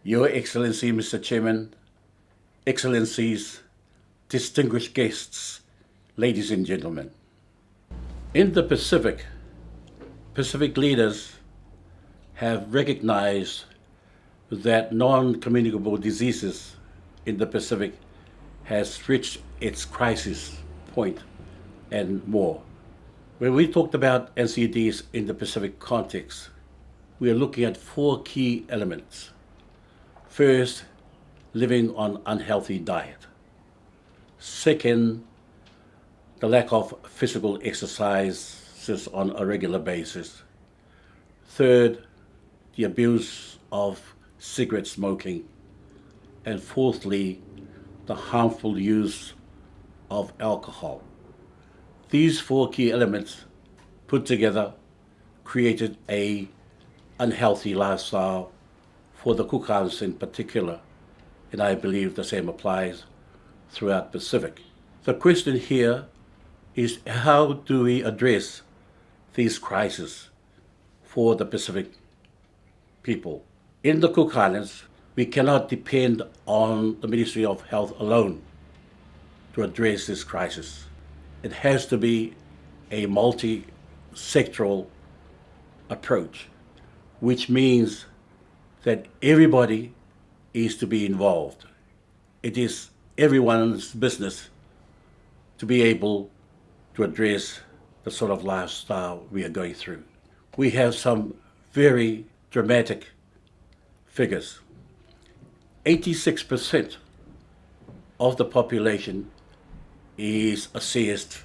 Your Excellency, Mr. Chairman, Excellencies, distinguished guests, ladies and gentlemen. In the Pacific leaders have recognized that non-communicable diseases in the Pacific has reached its crisis point and more. When we talked about NCDs in the Pacific context, we are looking at 4 key elements. First, living on unhealthy diet. Second, the lack of physical exercises on a regular basis. Third, the abuse of cigarette smoking. And fourthly, the harmful use of alcohol. These 4 key elements put together created an unhealthy lifestyle for the Cook Islands in particular, and I believe the same applies throughout the Pacific. The question here is, how do we address these crises for the Pacific people? In the Cook Islands, we cannot depend on the Ministry of Health alone to address this crisis. It has to be a multi-sectoral approach, which means that everybody is to be involved. It is everyone's business to be able to address the sort of lifestyle we are going through. We have some very dramatic figures. 86% of the population is assessed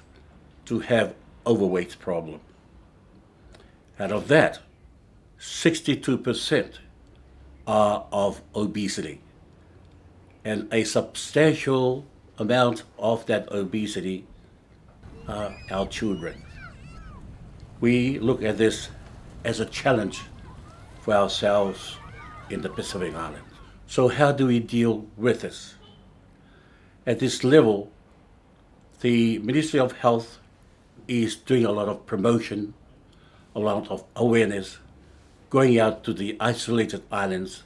to have overweight problem. Out of that, 62% are of obesity, and a substantial amount of that obesity are our children. We look at this as a challenge for ourselves in the Pacific Islands. So how do we deal with this? At this level, the Ministry of Health is doing a lot of promotion, a lot of awareness, going out to the isolated islands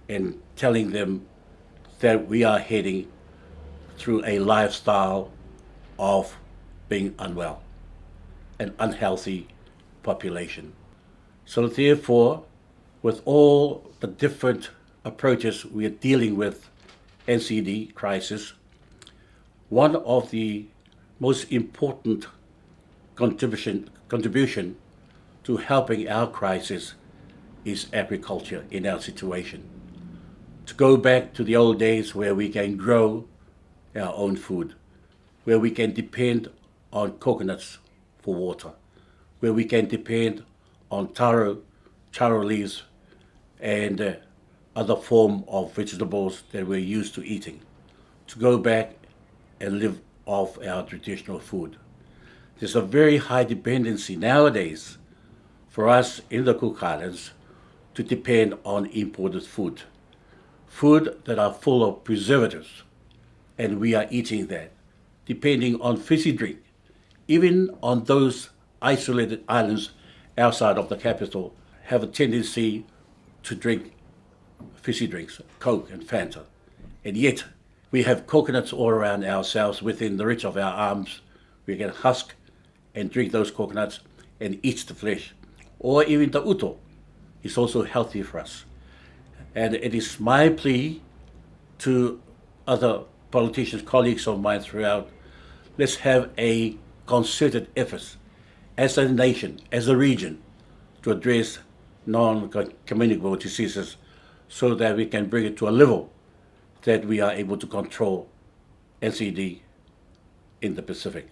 and telling them that we are heading through a lifestyle of being unwell, an unhealthy population. So therefore, with all the different approaches we are dealing with NCD crisis, one of the most important contribution to helping our crisis is agriculture in our situation. To go back to the old days where we can grow our own food, where we can depend on coconuts for water, where we can depend on taro leaves and other form of vegetables that we're used to eating, to go back and live off our traditional food. There's a very high dependency nowadays for us in the Cook Islands to depend on imported food that are full of preservatives, and we are eating that, depending on fizzy drink. Even on those isolated islands outside of the capital have a tendency to drink fizzy drinks, Coke and Fanta. And yet we have coconuts all around ourselves within the reach of our arms. We can husk and drink those coconuts and eat the flesh. Or even the uto is also healthy for us. And it is my plea to other politicians, colleagues of mine throughout, let's have a concerted effort as a nation, as a region, to address non-communicable diseases so that we can bring it to a level that we are able to control NCD in the Pacific.